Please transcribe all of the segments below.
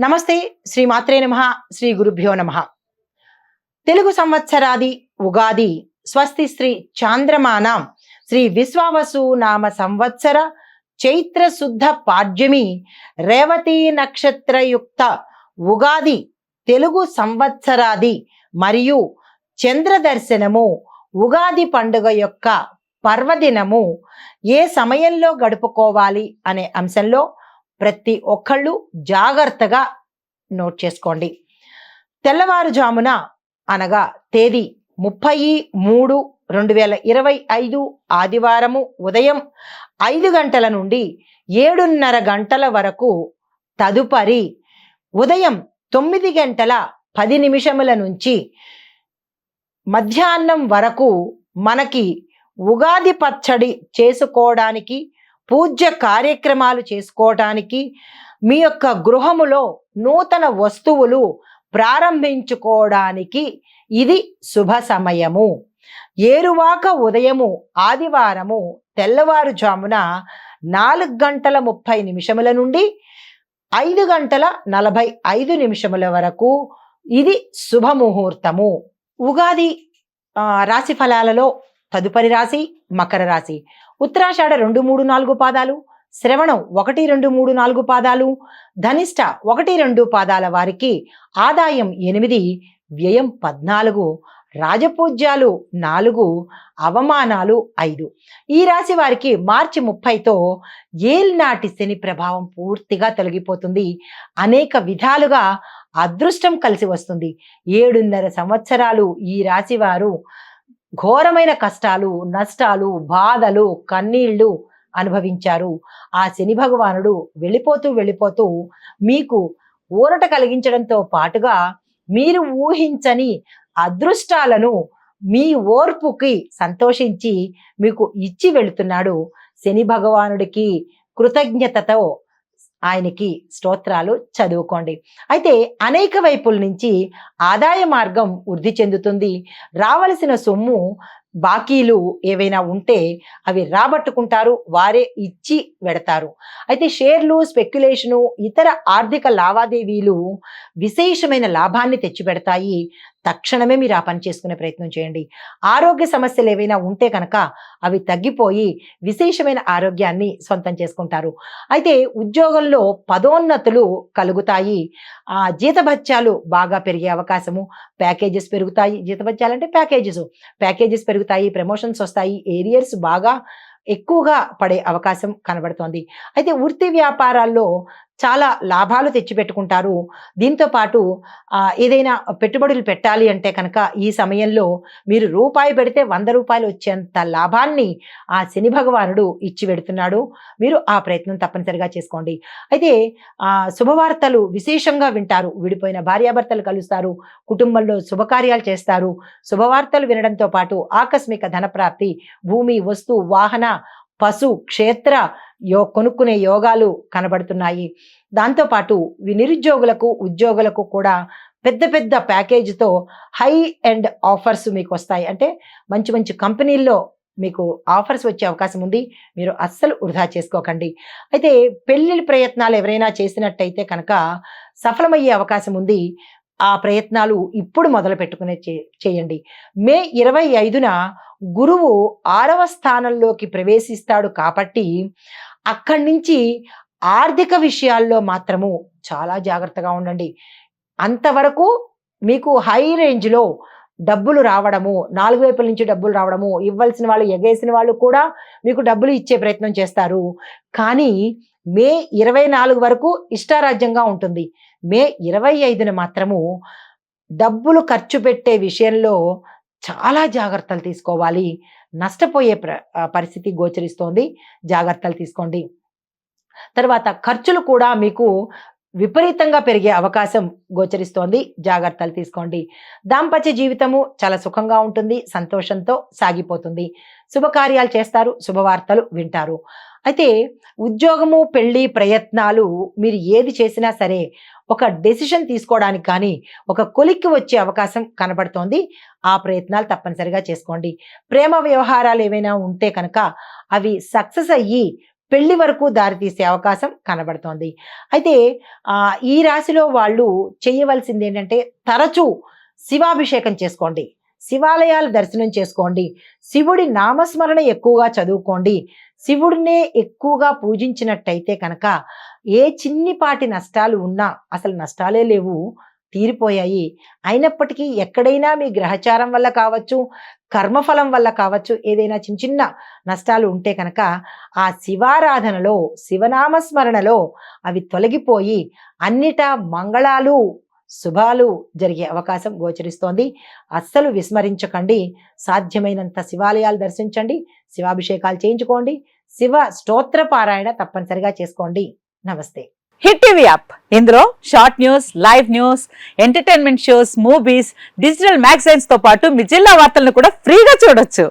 నమస్తే. శ్రీ మాత్రే నమః. శ్రీ గురుభ్యో నమః. తెలుగు సంవత్సరాది ఉగాది స్వస్తి శ్రీ చాంద్రమానం శ్రీ విశ్వావసు నామ సంవత్సర చైత్ర శుద్ధ పాడ్యమి రేవతి నక్షత్రయుక్త ఉగాది తెలుగు సంవత్సరాది మరియు చంద్ర దర్శనము ఉగాది పండుగ యొక్క పర్వదినము ఏ సమయంలో గడుపుకోవాలి అనే అంశంలో ప్రతి ఒక్కళ్ళు జాగ్రత్తగా నోట్ చేసుకోండి. తెల్లవారుజామున అనగా తేదీ 30/3/2025 ఆదివారము ఉదయం 5 గంటల నుండి 7:30 గంటల వరకు, తదుపరి ఉదయం 9:10 నుంచి మధ్యాహ్నం వరకు మనకి ఉగాది పచ్చడి చేసుకోవడానికి, పూజ్య కార్యక్రమాలు చేసుకోవడానికి, మీ యొక్క గృహములో నూతన వస్తువులు ప్రారంభించుకోవడానికి ఇది శుభ సమయము. ఏరువాక ఉదయము ఆదివారము తెల్లవారుజామున 4:30 నుండి 5:45 వరకు ఇది శుభముహూర్తము. ఉగాది రాశి ఫలాలలో తదుపరి రాశి మకర రాశి. ఉత్తరాషాఢ 2, 3, 4 పాదాలు, శ్రవణం 1, 2, 3, 4 పాదాలు, ధనిష్ట 1, 2 పాదాల వారికి ఆదాయం 8, వ్యయం 14, రాజపూజ్యాలు 4, అవమానాలు 5. ఈ రాశి వారికి మార్చి 30తో ఏలినాటి శని ప్రభావం పూర్తిగా తొలగిపోతుంది. అనేక విధాలుగా అదృష్టం కలిసి వస్తుంది. 7.5 సంవత్సరాలు ఈ రాశి వారు ఘోరమైన కష్టాలు, నష్టాలు, బాధలు, కన్నీళ్లు అనుభవించారు. ఆ శని భగవానుడు వెళ్ళిపోతూ మీకు ఊరట కలిగించడంతో పాటుగా మీరు ఊహించని అదృష్టాలను మీ ఓర్పుకి సంతోషించి మీకు ఇచ్చి వెళుతున్నాడు. శని భగవానుడికి కృతజ్ఞతతో ఆయనకి స్తోత్రాలు చదువుకోండి. అయితే అనేక వైపుల నుంచి ఆదాయ మార్గం వృద్ధి చెందుతుంది. రావలసిన సొమ్ము, బాకీలు ఏవైనా ఉంటే అవి రాబట్టుకుంటారు, వారే ఇచ్చి వెడతారు. అయితే షేర్లు, స్పెక్యులేషను, ఇతర ఆర్థిక లావాదేవీలు విశేషమైన లాభాన్ని తెచ్చిపెడతాయి. తక్షణమే మీరు ఆ పని చేసుకునే ప్రయత్నం చేయండి. ఆరోగ్య సమస్యలు ఏవైనా ఉంటే కనుక అవి తగ్గిపోయి విశేషమైన ఆరోగ్యాన్ని సొంతం చేసుకుంటారు. అయితే ఉద్యోగంలో పదోన్నతులు కలుగుతాయి. జీతభత్యాలు బాగా పెరిగే అవకాశము, ప్యాకేజెస్ పెరుగుతాయి. జీతభత్యాలు అంటే ప్యాకేజెస్ పెరుగుతాయి, ప్రమోషన్స్ వస్తాయి, ఏరియర్స్ బాగా ఎక్కువగా పడే అవకాశం కనబడుతోంది. అయితే వృత్తి వ్యాపారాల్లో చాలా లాభాలు తెచ్చిపెట్టుకుంటారు. దీంతో పాటు ఏదైనా పెట్టుబడులు పెట్టాలి అంటే కనుక ఈ సమయంలో మీరు రూపాయి పెడితే 100 రూపాయలు వచ్చేంత లాభాన్ని ఆ శని భగవానుడు ఇచ్చి పెడుతున్నాడు. మీరు ఆ ప్రయత్నం తప్పనిసరిగా చేసుకోండి. అయితే శుభవార్తలు విశేషంగా వింటారు. విడిపోయిన భార్యాభర్తలు కలుస్తారు, కుటుంబంలో శుభకార్యాలు చేస్తారు. శుభవార్తలు వినడంతో పాటు ఆకస్మిక ధనప్రాప్తి, భూమి, వస్తు, వాహన, పశు, క్షేత్ర కొనుక్కునే యోగాలు కనబడుతున్నాయి. దాంతోపాటు నిరుద్యోగులకు, ఉద్యోగులకు కూడా పెద్ద పెద్ద ప్యాకేజీతో హై ఎండ్ ఆఫర్స్ మీకు వస్తాయి. అంటే మంచి మంచి కంపెనీల్లో మీకు ఆఫర్స్ వచ్చే అవకాశం ఉంది. మీరు అస్సలు వృధా చేసుకోకండి. అయితే పెళ్లి ప్రయత్నాలు ఎవరైనా చేసినట్టయితే కనుక సఫలమయ్యే అవకాశం ఉంది. ఆ ప్రయత్నాలు ఇప్పుడు మొదలు పెట్టుకునే చేయండి. మే 25న గురువు 6వ స్థానంలోకి ప్రవేశిస్తాడు కాబట్టి అక్కడి నుంచి ఆర్థిక విషయాల్లో మాత్రము చాలా జాగ్రత్తగా ఉండండి. అంతవరకు మీకు హై రేంజ్లో డబ్బులు రావడము, 4 వైపుల నుంచి డబ్బులు రావడము, ఇవ్వాల్సిన వాళ్ళు, ఎగేసిన వాళ్ళు కూడా మీకు డబ్బులు ఇచ్చే ప్రయత్నం చేస్తారు. కానీ మే 24 వరకు ఇష్టారాజ్యంగా ఉంటుంది. మే 25న మాత్రము డబ్బులు ఖర్చు పెట్టే విషయంలో చాలా జాగ్రత్తలు తీసుకోవాలి. నష్టపోయే పరిస్థితి గోచరిస్తోంది. జాగ్రత్తలు తీసుకోండి. తర్వాత ఖర్చులు కూడా మీకు విపరీతంగా పెరిగే అవకాశం గోచరిస్తోంది. జాగ్రత్తలు తీసుకోండి. దాంపత్య జీవితము చాలా సుఖంగా ఉంటుంది, సంతోషంతో సాగిపోతుంది. శుభకార్యాలు చేస్తారు, శుభవార్తలు వింటారు. అయితే ఉద్యోగము, పెళ్లి ప్రయత్నాలు మీరు ఏది చేసినా సరే ఒక డెసిషన్ తీసుకోవడానికి కానీ ఒక కొలిక్కి వచ్చే అవకాశం కనబడుతోంది. ఆ ప్రయత్నాలు తప్పనిసరిగా చేసుకోండి. ప్రేమ వ్యవహారాలు ఏవైనా ఉంటే కనుక అవి సక్సెస్ అయ్యి పెళ్లి వరకు దారితీసే అవకాశం కనబడుతోంది. అయితే ఈ రాశిలో వాళ్ళు చేయవలసింది ఏంటంటే తరచూ శివాభిషేకం చేసుకోండి, శివాలయాల దర్శనం చేసుకోండి, శివుడి నామస్మరణ ఎక్కువగా చదువుకోండి. శివుడినే ఎక్కువగా పూజించినట్టయితే కనుక ఏ చిన్నిపాటి నష్టాలు ఉన్నా అసలు నష్టాలే లేవు, తీరిపోయాయి. అయినప్పటికీ ఎక్కడైనా మీ గ్రహచారం వల్ల కావచ్చు, కర్మఫలం వల్ల కావచ్చు, ఏదైనా చిన్న చిన్న నష్టాలు ఉంటే కనుక ఆ శివారాధనలో, శివనామస్మరణలో అవి తొలగిపోయి అన్నిటా మంగళాలు, శుభాలు జరిగే అవకాశం గోచరిస్తోంది. అస్సలు విస్మరించకండి. సాధ్యమైనంత శివాలయాలు దర్శించండి, శివాభిషేకాలు చేయించుకోండి, శివ స్తోత్ర పారాయణ తప్పనిసరిగా చేసుకోండి. నమస్తే. హిట్ టీవీ యాప్, ఇందులో short news, live news, entertainment shows, movies, digital magazines తో పాటు మీ జిల్లా వార్తలను కూడా ఫ్రీగా చూడొచ్చు.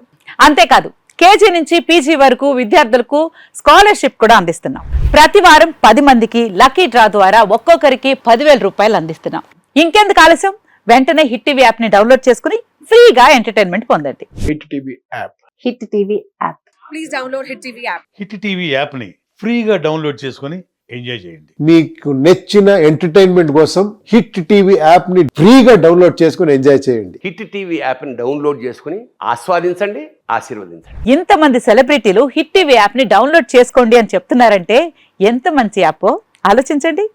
అంతేకాదు కేజీ నుంచి పీజీ వరకు విద్యార్థులకు స్కాలర్షిప్ కూడా అందిస్తున్నాం. ప్రతి వారం 10 మందికి లక్కీ డ్రా ద్వారా ఒక్కొక్కరికి 10,000 రూపాయలు అందిస్తున్నాం. ఇంకెందుకు ఆలస్యం, వెంటనే హిట్ టీవీ యాప్ ని డౌన్లోడ్ చేసుకుని ఫ్రీగా ఎంటర్టైన్మెంట్ పొందండి. Hit TV app. Hit TV app. Please download hit TV app. Hit TV యాప్ని ఫ్రీగా డౌన్లోడ్ చేసుకొని ఎంజాయ్ చేయండి. మీకు నచ్చిన ఎంటర్టైన్మెంట్ కోసం హిట్ టీవీ యాప్ ని ఫ్రీగా డౌన్లోడ్ చేసుకొని ఎంజాయ్ చేయండి. హిట్ టీవీ యాప్ని డౌన్లోడ్ చేసుకుని ఆస్వాదించండి, ఆశీర్వదించండి. ఇంతమంది సెలబ్రిటీలు హిట్ టీవీ యాప్ ని డౌన్లోడ్ చేసుకోండి అని చెప్తున్నారంటే ఎంత మంచి యాప్ ఆలోచించండి.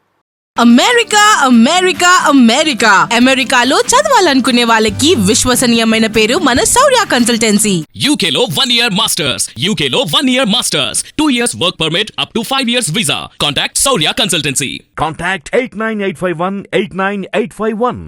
అమెరికా అమెరికా అమెరికా అమెరికాలో చదవాలనుకునే వాళ్ళకి విశ్వసనీయమైన పేరు మన శౌర్య కన్సల్టెన్సీ. UK లో 1 year masters, UK లో 1 year masters, 2 years work permit up to 5 years visa. Contact Saurya Consultancy. Contact 89851 89851.